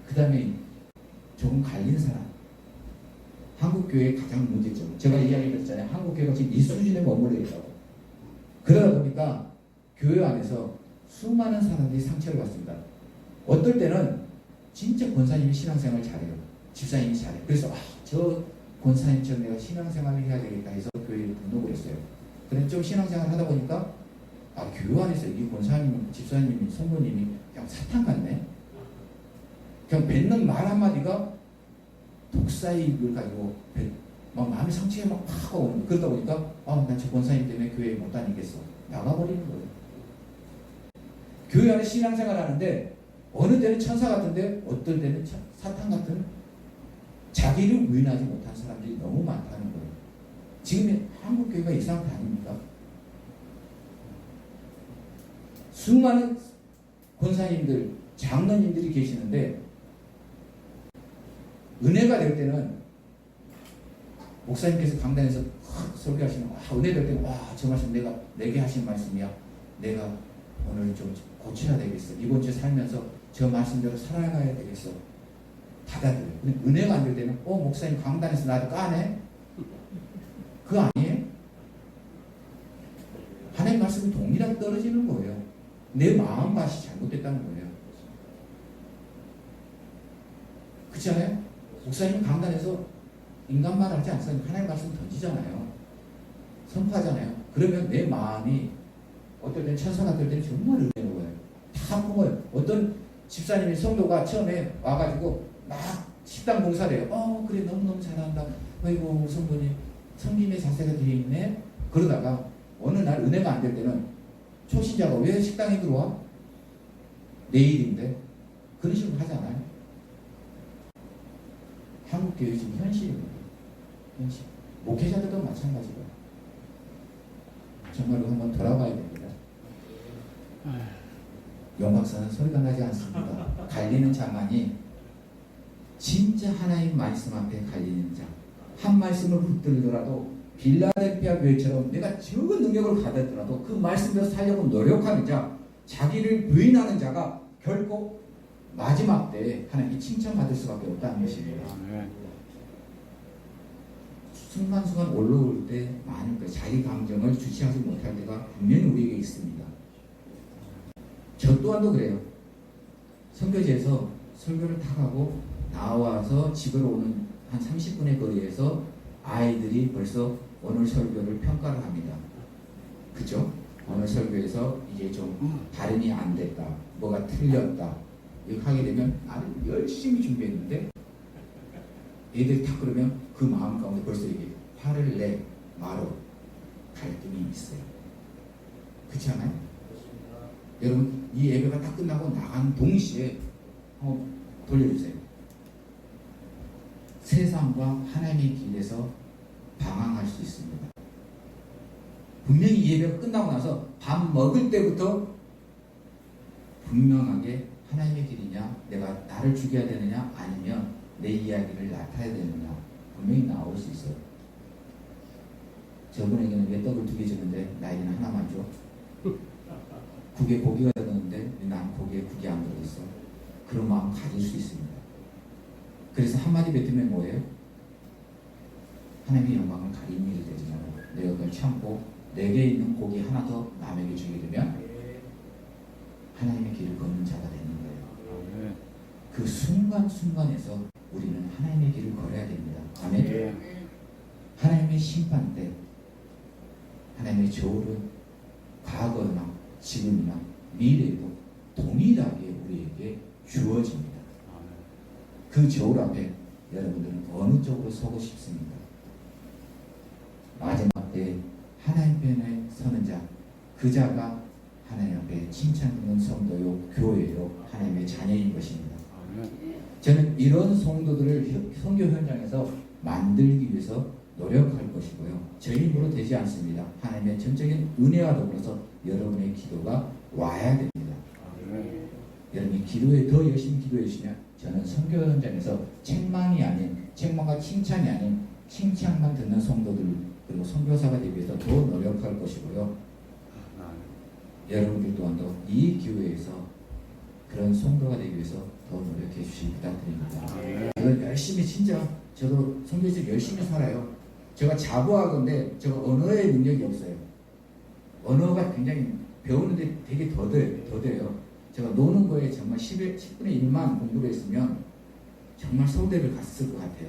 [SPEAKER 2] 그 다음에 조금 갈린 사람. 한국교회의 가장 문제점. 제가 이야기했잖아요. 한국교회가 지금 이 수준에 머물러 있다고. 그러다 보니까 교회 안에서 수많은 사람들이 상처를 받습니다. 어떨 때는 진짜 권사님이 신앙생활 잘해요. 집사님이 잘해요. 그래서 저 권사님처럼 내가 신앙생활을 해야 되겠다 해서 교회에 등록을 했어요. 그런데 좀 신앙생활 하다 보니까 교회 안에서 이 권사님, 집사님이, 성모님이 그냥 사탄 같네. 그냥 뱉는 말 한마디가 독사입을 가지고 막 마음의 상처에 막 오는. 그러다 보니까 난 저 권사님 때문에 교회에 못 다니겠어. 나가버리는 거예요. 교회 안에 신앙생활 하는데 어느 때는 천사 같은데 어떨 때는 사탄 같은 자기를 부인하지 못한 사람들이 너무 많다는 거예요. 지금 한국교회가 이 상태 아닙니까? 수많은 권사님들, 장로님들이 계시는데 은혜가 될 때는 목사님께서 강단에서 설교하시면 은혜 될 때는 저 말씀 내게 하신 말씀이야. 내가 오늘 좀 고쳐야 되겠어. 이번 주에 살면서 저 말씀대로 살아가야 되겠어. 받아들여요. 근데 은혜가 안 될 때는 목사님 강단에서 나를 까네? 그거 아니에요? 하나님 말씀이 동일하게 떨어지는 거예요. 내 마음밭이 잘못됐다는 거예요. 그렇지 않아요? 목사님 강단에서 인간 말 하지 않습니까? 하나님 말씀 던지잖아요. 선포하잖아요. 그러면 내 마음이 어떨 땐 천사 같을 때는 정말 은혜로운 거예요. 다 품어요. 어떤 집사님이 성도가 처음에 와가지고 막 식당 봉사를 해요. 그래 너무너무 잘한다. 아이고 성도님 섬김의 자세가 되어 있네. 그러다가 어느 날 은혜가 안 될 때는 초신자가 왜 식당에 들어와? 내일인데 그런 식으로 하지 않아요? 한국교회 지금 현실입니다. 현실. 목회자들도 마찬가지고요. 정말로 한번 돌아봐야 됩니다. 용박사는 소리가 나지 않습니다. 갈리는 자만이 진짜 하나님 말씀 앞에 갈리는 자. 한 말씀을 붙들더라도 빌라델피아 교회처럼 내가 적은 능력을 받았더라도 그 말씀대로 살려고 노력하는 자, 자기를 부인하는 자가 결코 마지막 때에 하나님께 칭찬받을 수밖에 없다는 것입니다. 순간순간 올라올 때 많은 것, 자기 감정을 주체하지 못할 때가 분명히 우리에게 있습니다. 저 또한도 그래요. 선교지에서 설교를 다 하고 나와서 집으로 오는 한 30분의 거리에서 아이들이 벌써 오늘 설교를 평가를 합니다. 그죠? 오늘 설교에서 이게 좀 발음이 안 됐다, 뭐가 틀렸다 이렇게 하게 되면 나는 열심히 준비했는데 애들이 딱 그러면 그 마음 가운데 벌써 이게 화를 내 말로 갈등이 있어요. 그렇지 않아요? 여러분 이 예배가 딱 끝나고 나간 동시에 돌려주세요. 세상과 하나님의 길에서 방황할 수 있습니다. 분명히 이 예배가 끝나고 나서 밥 먹을 때부터 분명하게 하나님의 길이냐, 내가 나를 죽여야 되느냐, 아니면 내 이야기를 나타야 되느냐 분명히 나올 수 있어요. 저분에게는 왜 떡을 2개 주는데 나에게는 하나만 줘? 국에 고기가 들었는데 난 고기에 국이 안 들어있어. 그런 마음 가질 수 있습니다. 그래서 한마디 뱉으면 뭐예요? 하나님의 영광을 가리는 일이 되지 말고 내가 그걸 참고 내게 있는 고기 하나 더 남에게 주게 되면 하나님의 길을 걷는 자가 되는 거예요. 그 순간순간에서 우리는 하나님의 길을 걸어야 됩니다. 아멘. 하나님의 심판 때 하나님의 저울은 과거나 지금이나 미래에도 동일하게 우리에게 주어집니다. 그 저울 앞에 여러분들은 어느 쪽으로 서고 싶습니까? 마지막 때 하나님 편에 서는 자, 그 자가 하나님 앞에 칭찬받는 성도요, 교회요, 하나님의 자녀인 것입니다. 저는 이런 성도들을 선교 현장에서 만들기 위해서 노력할 것이고요. 저 힘으로 되지 않습니다. 하나님의 전적인 은혜와 더불어서 여러분의 기도가 와야 됩니다. 여러분이 기도에 더 열심히 기도해 주시면 저는 선교 현장에서 책망이 아닌, 책망과 칭찬이 아닌 칭찬만 듣는 성도들 그리고 선교사가 되기 위해서 더 노력할 것이고요. 여러분들 또한도 이 기회에서 그런 성도가 되기 위해서 더 노력해 주시기 부탁드립니다. 이건 열심히 진짜 저도 선교직 열심히 살아요. 제가 자부하건데 제가 언어의 능력이 없어요. 언어가 굉장히 배우는데 되게 더뎌요. 제가 노는 거에 정말 10분의 1만 공부를 했으면 정말 서울대를 갔을 것 같아요.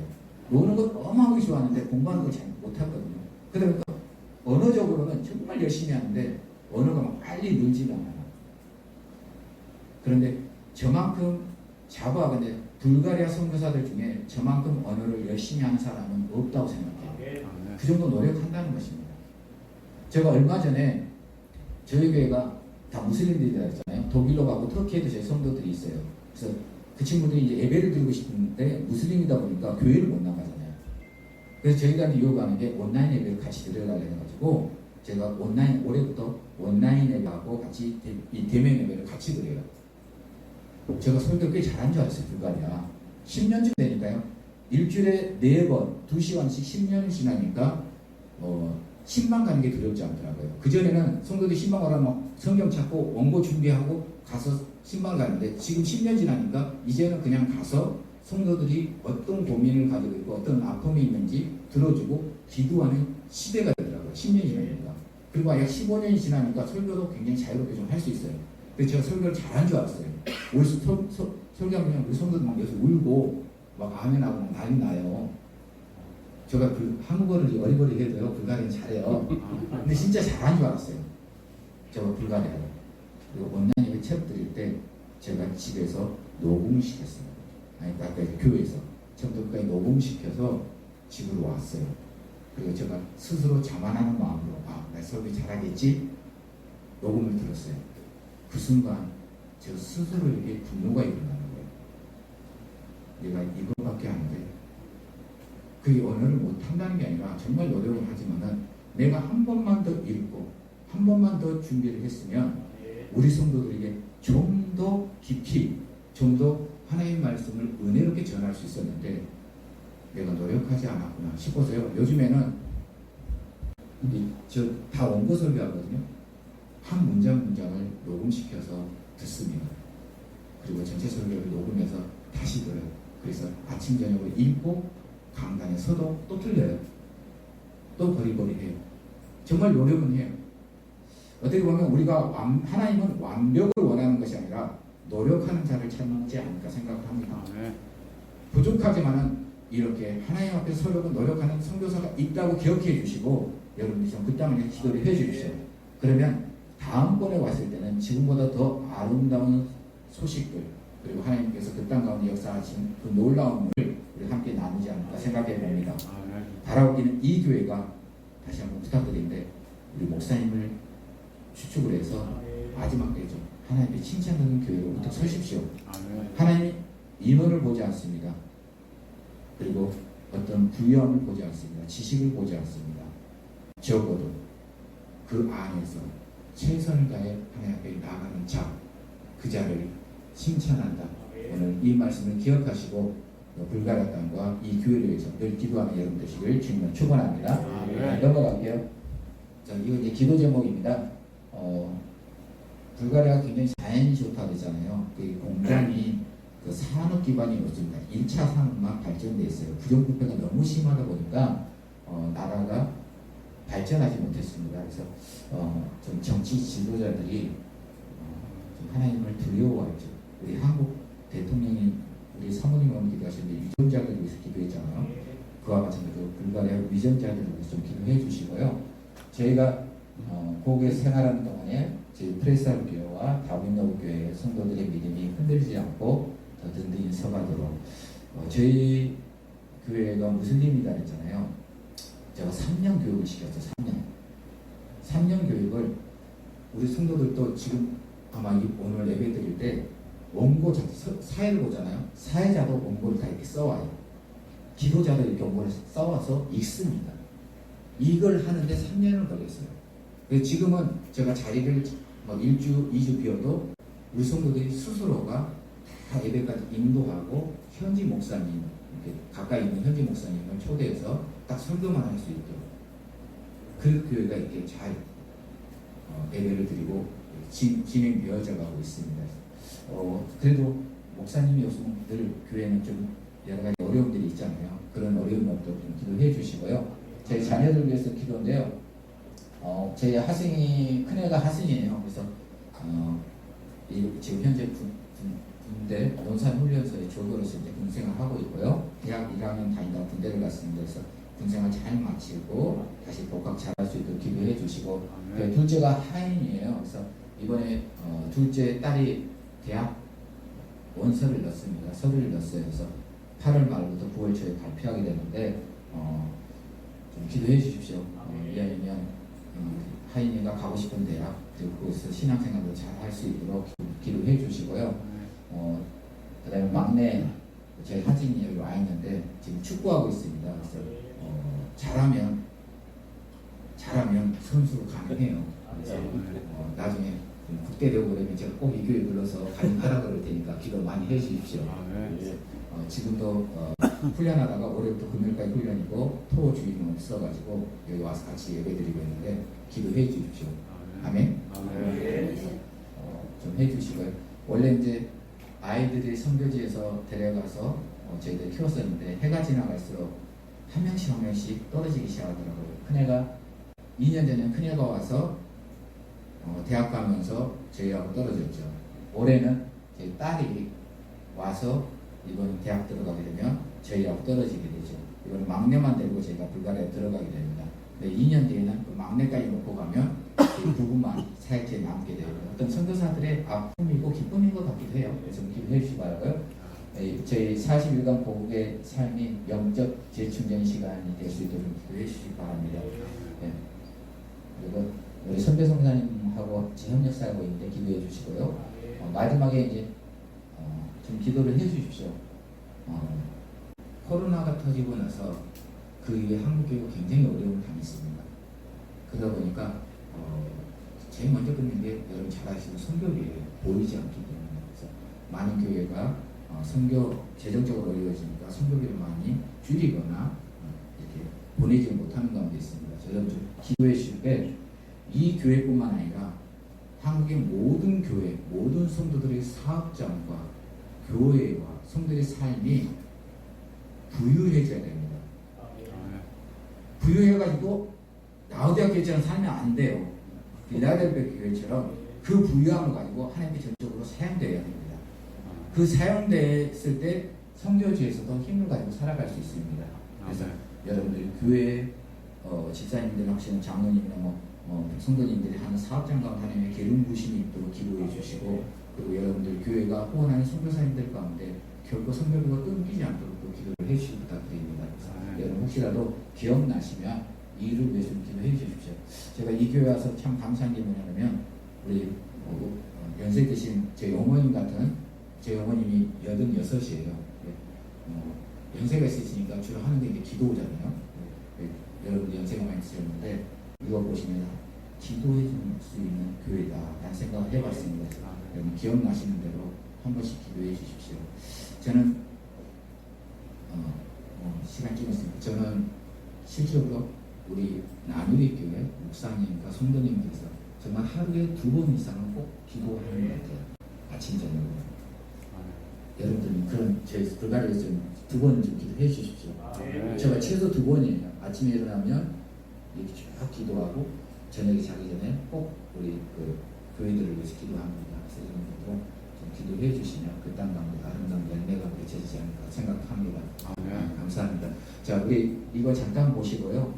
[SPEAKER 2] 노는 거 어마어마하게 좋아하는데 공부하는 걸 잘 못하거든요. 그러니까 언어적으로는 정말 열심히 하는데 언어가 막 빨리 늘지가 않아요. 그런데 저만큼 자부하건데 불가리아 선교사들 중에 저만큼 언어를 열심히 하는 사람은 없다고 생각해요. 그 정도 노력한다는 것입니다. 제가 얼마 전에 저희 교회가 다 무슬림들이잖아요. 독일로 가고 터키에도 제 성도들이 있어요. 그래서 그 친구들이 이제 예배를 드리고 싶은데 무슬림이다 보니까 교회를 못 나가잖아요. 그래서 저희가 요구하는 게 온라인 예배를 같이 드려달라고 해가지고 제가 올해부터 온라인 예배하고 같이 이 대면 예배를 같이 드려요. 제가 설교 꽤 잘한 줄 알았어요. 불가리아 10년쯤 되니까요. 일주일에 4번 2시간씩 10년이 지나니까 10만 가는 게 두렵지 않더라고요. 그전에는 성도들이 10만 가라면 성경 찾고 원고 준비하고 가서 10만 가는데 지금 10년 지나니까 이제는 그냥 가서 성도들이 어떤 고민을 가지고 있고 어떤 아픔이 있는지 들어주고 기도하는 10대가 되더라고요. 10년이 지나니까. 그리고 약 15년이 지나니까 설교도 굉장히 자유롭게 좀 할 수 있어요. 근데 제가 설교를 잘한 줄 알았어요. 우리 설교하면 우리 성도들 막 여기서 울고 막 아멘하고 막 난리 나요. 제가 한국어를 어리버리 해도요 불가리아는 잘해요. 근데 진짜 잘한 줄 알았어요. 제가 불가리아를. 그리고 온라인 책 드릴 때 제가 집에서 녹음을 시켰어요. 아니 아까 교회에서 처음부터 끝까지 녹음시켜서 집으로 왔어요. 그리고 제가 스스로 자만하는 마음으로 나 설교 잘하겠지? 녹음을 들었어요. 그 순간 저 스스로에게 분노가 일어나는 거예요. 내가 이것밖에 안 돼. 그게 언어를 못한다는 게 아니라 정말 노력을 하지만은 내가 한 번만 더 읽고 한 번만 더 준비를 했으면 우리 성도들에게 좀 더 깊이 좀 더 하나님의 말씀을 은혜롭게 전할 수 있었는데 내가 노력하지 않았구나 싶어서요. 요즘에는 저 다 원고 설교하거든요. 한 문장을 녹음시켜서 듣습니다. 그리고 전체 설교를 녹음해서 다시 들어요. 그래서 아침 저녁으로 읽고 강단에 서도 또 틀려요. 또 버리버리해요. 정말 노력은 해요. 어떻게 보면 우리가 하나님은 완벽을 원하는 것이 아니라 노력하는 자를 찾지 않을까 생각을 합니다. 부족하지만은 이렇게 하나님 앞에 서려고 노력하는 선교사가 있다고 기억해 주시고 여러분들이 좀 그 땅에 기도를 해 주십시오. 그러면 다음번에 왔을 때는 지금보다 더 아름다운 소식들 그리고 하나님께서 그 땅 가운데 역사하신 그 놀라움을 우리 함께 나누지 않을까 생각해 봅니다. 바라오기는 이 교회가 다시 한번 부탁드리는데 우리 목사님을 추측을 해서 마지막 때죠. 하나님의 칭찬하는 교회로부터 서십시오. 하나님 인원을 보지 않습니다. 그리고 어떤 부여함을 보지 않습니다. 지식을 보지 않습니다. 적어도 그 안에서 최선을 다해 하나님 앞에 나가는 자, 그 자를 칭찬한다. 오늘 이 말씀을 기억하시고 불가리아 땅과 이 교회를 위해서 늘 기도하는 여러분 되시길 주님을 축원합니다. 넘어갈게요. 자, 이거 이제 기도 제목입니다. 불가리아가 굉장히 자연이 좋다 그러잖아요. 그 공장이 그 산업 기반이 없습니다. 1차 산업만 발전돼 있어요. 부정부패가 너무 심하다 보니까 나라가 발전하지 못했습니다. 그래서 좀 정치 지도자들이 좀 하나님을 두려워하죠. 우리 한국 대통령이 우리 사모님 오늘 기도하셨는데 유전자들을 위해서 기도했잖아요. 그와 마찬가지로 불가리아 위전자들을 위해서 좀 기도해 주시고요. 저희가 고국에 생활하는 동안에 저희 프레스하루 교회와 다윈너브 교회 성도들의 믿음이 흔들리지 않고 더 든든히 서가도록 저희 교회가 무슬림이다 했잖아요. 제가 3년 교육을 시켰어요. 3년 교육을 우리 성도들도 지금 아마 오늘 예배 드릴 때 원고 사회를 보잖아요. 사회자도 원고를 다 이렇게 써와요. 기도자도 이렇게 원고를 써와서 읽습니다. 이걸 하는데 3년을 걸렸어요. 그래서 지금은 제가 자리를 막 1주, 2주 비워도 우리 성도들이 스스로가 다 예배까지 인도하고 현지 목사님, 이렇게 가까이 있는 현지 목사님을 초대해서 딱 설교만 할 수 있도록 그 교회가 이렇게 잘 예배를 드리고 진행되어져 가고 있습니다. 그래도 목사님이 없으면 늘 교회는 좀 여러 가지 어려움들이 있잖아요. 그런 어려움 없도록 좀 기도해 주시고요. 제 자녀들 위해서 기도인데요. 제 하승이 큰애가 하승이에요. 그래서 지금 현재 군대 논산훈련소에 조교로서 이제 군생활 하고 있고요. 대학 1학년 다니다 군대를 갔습니다. 그래서 군생활 잘 마치고 다시 복학 잘할 수 있도록 기도해 주시고 둘째가 하인이에요. 그래서 이번에 둘째 딸이 대학 원서를 넣습니다. 서류를 넣었어요. 그래서 8월 말부터 9월 초에 발표하게 되는데 좀 기도해 주십시오. 이 아이면 하인이가 가고 싶은 대학 그리고 거기서 신앙생활도 잘 할 수 있도록 기도해 주시고요. 그 다음에 막내 제 하진이 여기 와 있는데 지금 축구하고 있습니다. 그래서 잘하면 선수로 가능해요. 그래서 나중에 국대되고 그러면 제가 꼭 이 교회 불러서 가능하라 그럴 테니까 기도 많이 해 주십시오. 지금도 훈련하다가 월요일부터 금요일까지 훈련이고 토 주임은 없어가지고 여기 와서 같이 예배드리고 있는데 기도해 주십시오. 아멘. 좀 해주시고요. 원래 이제 아이들이 선교지에서 데려가서 저희들 키웠었는데 해가 지나갈수록 한 명씩 떨어지기 시작하더라고요. 큰애가 2년 전에 큰애가 와서 대학 가면서 저희하고 떨어졌죠. 올해는 제 딸이 와서 이번 대학 들어가게 되면 저희하고 떨어지게 되죠. 이번 막내만 데리고 제가 불가리아에 들어가게 됩니다. 근데 2년 뒤에는 그 막내까지 놓고 가면 이 부부만 사역지에 남게 돼요. 어떤 선교사들의 아픔이고 기쁨인 것 같기도 해요. 그래서 기도해 주시기 바라고요. 저희 41강 보국의 삶이 영적 재충전 시간이 될 수 있도록 기도해 주시기 바랍니다. 네. 그리고 우리 선배 성사님하고 협력사하고 있는데 기도해 주시고요. 마지막에 이제 좀 기도를 해 주십시오. 코로나가 터지고 나서 그 이후에 한국교회가 굉장히 어려움을 당했습니다. 그러다 보니까 제일 먼저 끊는 게 여러분 잘 아시는 선교비예요. 보이지 않기 때문에. 그래서 많은 교회가 선교 재정적으로 어려워지니까 선교비를 많이 줄이거나 이렇게 보내지 못하는 가운데 있습니다. 여러분 기도해 주실 때 이 교회뿐만 아니라 한국의 모든 교회, 모든 성도들의 사업장과 교회와 성도들의 삶이 부유해져야 됩니다. 부유해가지고 라우디아교회처럼 살면 안 돼요. 빌라델피아 교회처럼 그 부유함을 가지고 하나님께 전적으로 사용되어야 됩니다. 그 사용됐을 때 선교지에서도 힘을 가지고 살아갈 수 있습니다. 그래서 여러분들 교회 집사님들 하시는 장로님이나 성도님들이 하는 사업장 가운데 하나님의 기름 부심이 있도록 기도해 주시고, 그리고 여러분들 교회가 후원하는 선교사님들 가운데 결코 선교비가 끊기지 않도록 또 기도를 해 주시기 부탁드립니다. 여러분 혹시라도 기억나시면 이를 위해서 기도해 주십시오. 제가 이 교회 와서 참 감사한 게 뭐냐면 우리 연세 드신 제 어머님 같은, 제 어머님이 86이에요. 연세가 있으시니까 주로 하는 게 이제 기도잖아요. 여러분들 연세가 많이 드셨는데 이거 보시면 기도해 줄 수 있는 교회다 라는 생각을 해봤습니다. 여러분 기억나시는 대로 한 번씩 기도해 주십시오. 저는 시간 찍었습니다. 저는 실질적으로 우리 나누리 교회 목사님과 성도님께서 정말 하루에 2번 이상은 꼭 기도하는 것 같아요. 아침 저녁으로. 여러분들은 그런 저희 불가리아에서 2번 좀 기도해 주십시오. 제가 최소 2번이에요. 아침에 일어나면 이렇게 쭉 기도하고 저녁에 자기 전에 꼭 우리 그 교회들을 위해서 기도합니다. 그래서 여러분들도 좀 기도해 주시면 그 땅 가운데 아름다운 열매가 맺혀지지 않을까 생각합니다. 감사합니다. 자, 우리 이거 잠깐 보시고요.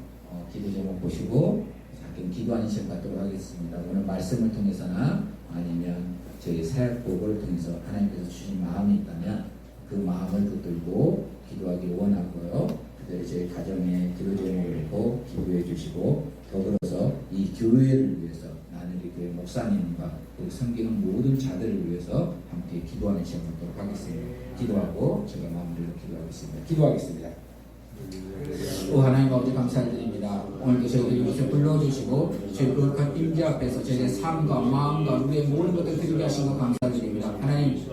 [SPEAKER 2] 기도 제목 보시고 잠깐 기도하는 시간 갖도록 하겠습니다. 오늘 말씀을 통해서나 아니면 저희 사역복을 통해서 하나님께서 주신 마음이 있다면 그 마음을 붙들고 기도하기 원하고요. 그대로 저희 가정에 기도 제목을 놓고 기도해 주시고, 더불어서 이 교회를 위해서 나누리 교회 목사님과 그리고 섬기는 모든 자들을 위해서 함께 기도하는 시간 갖도록 하겠습니다. 기도하고 제가 마무리로 기도하겠습니다. 기도하겠습니다. 오 하나님 아버지 감사드립니다. 오늘도 저희들 이곳에 불러주시고 저희 거룩한 임재 앞에서 저희의 삶과 마음과 우리의 모든 것들을 드리게 하신 것 감사드립니다. 하나님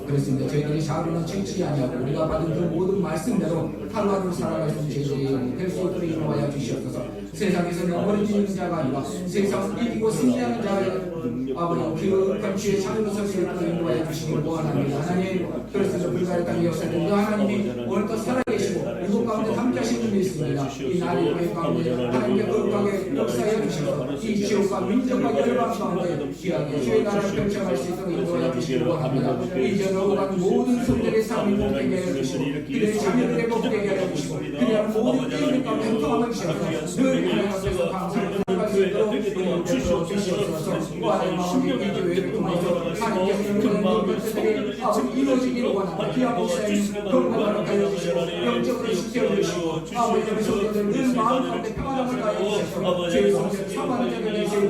[SPEAKER 2] 그렇습니다. 저희들이 자루는 지치지 아니하고 우리가 받은 그 모든 말씀대로 하루하루 살아갈 수 있는 저희들이 될 수 있도록 인도하여 주시옵소서. 세상에서는 어려지는 자가 아니라 세상을 이기고 승리하는 자의 아버지 기억한 주의 자녀로 설 수 있도록 인도하여 주시기를 원합니다. 하나님 그렇습니다. 불가리 땅의 역사들 하나님이 오늘도 살아계시고 이곳 가운데 함께하시는 분이 있습니다. 이 나라의 교회 가운데 하나님께 거룩하게 역사해 주시고 이 지역과 민족과 열방 가운데 귀하게 주의 나라를 펼쳐갈 수 있도록 인도하여 주시기를 원합니다. 이전으로 간 모든 성들의 삶이 복되게 하여 주시고 그들의 자녀들의 복되게 하여 주시고 그냥 모든 게임 가운데 행동하는 시간에 늘 하나님 앞에서 감사를 드릴 수 있도록 주시옵소서. 하나님 마음의 이 교회를 통해서 하나님께서 모든 것들이 이루어지기를 원합니다. 귀한 목사님 건강을 가져주시고 영적으로 지켜주시고 아버지의 성도들 늘 마음 가운데 평안함을 가져주셔서 죄의 성적 사망자가 되시고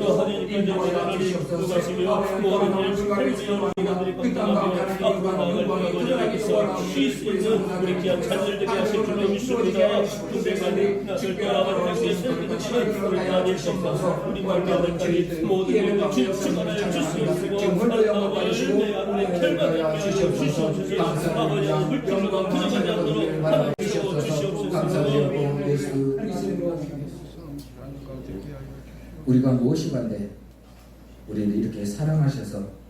[SPEAKER 2] 인도하여 주시옵소서. 아버지의 거룩한 불가를 지켜합니다. 그 땅 가운데 하나님의 영광이 드러나기 원하오니 우리 성도들이 귀한 자녀들에게 하실 줄로 믿습니다. 군대관리 특별하고 하나님께서 치료를 하여 주시옵소서. 우리 말씀은 저희 모든 것을 주시하여 주시옵소서. 지금 홀로 영광 받으시고 하여 주시옵소서. 감사합니다. 영광 드리지 않도록 하여 주시옵소서. 감사드리고 예수 그리스도로 우리가 무엇이간데 우리를 이렇게 사랑하셔서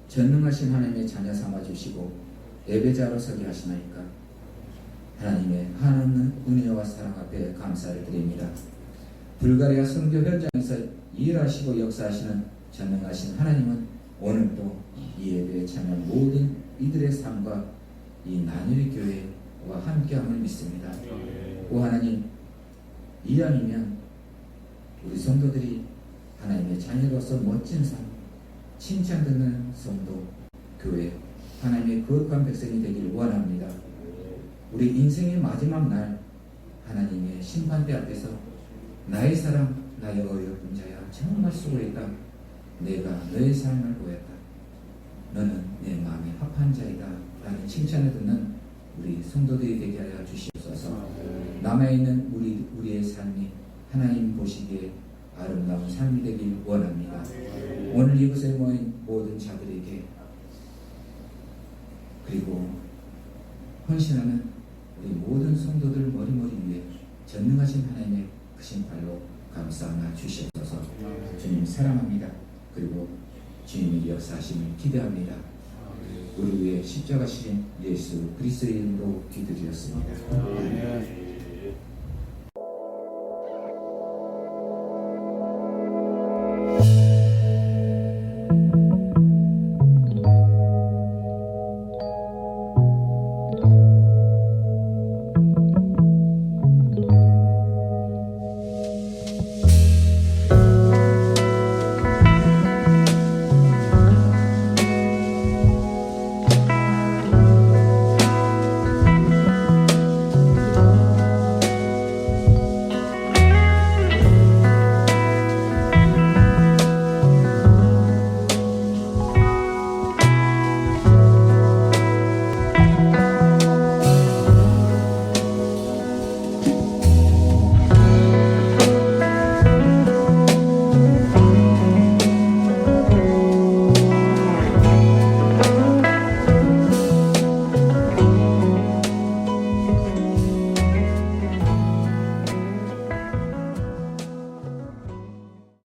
[SPEAKER 2] 전능하신 하나님의 자녀 삼아주시고 예배자로 서게 하시나이까. 하나님의 한없는 은혜와 사랑 앞에 감사를 드립니다. 불가리아 선교 현장에서 일하시고 역사하시는 전능하신 하나님은 오늘도 이 예배에 참여한 모든 이들의 삶과 이 나누리 교회와 함께함을 믿습니다. 오 하나님, 이왕이면 우리 성도들이 하나님의 자녀로서 멋진 삶, 칭찬 듣는 성도, 교회, 하나님의 거룩한 백성이 되길 원합니다. 우리 인생의 마지막 날 하나님의 심판대 앞에서 나의 사랑, 나의 어여쁜 자야, 정말 수고했다. 내가 너의 삶을 보였다. 너는 내 마음에 합한 자이다. 라는 칭찬을 듣는 우리 성도들이 되게 하여 주시옵소서. 남아있는 우리의 삶이 하나님 보시기에 아름다운 삶이 되길 원합니다. 오늘 이곳에 모인 모든 자들에게 그리고 헌신하는 우리 모든 성도들 머리머리 위에 전능하신 하나님의 크신 발로 감싸나 주시옵소서. 주님 사랑합니다. 그리고 주님의 역사하심을 기대합니다. 우리 위에 십자가 신 예수 그리스도의 이름으로 기도드렸습니다. 아멘.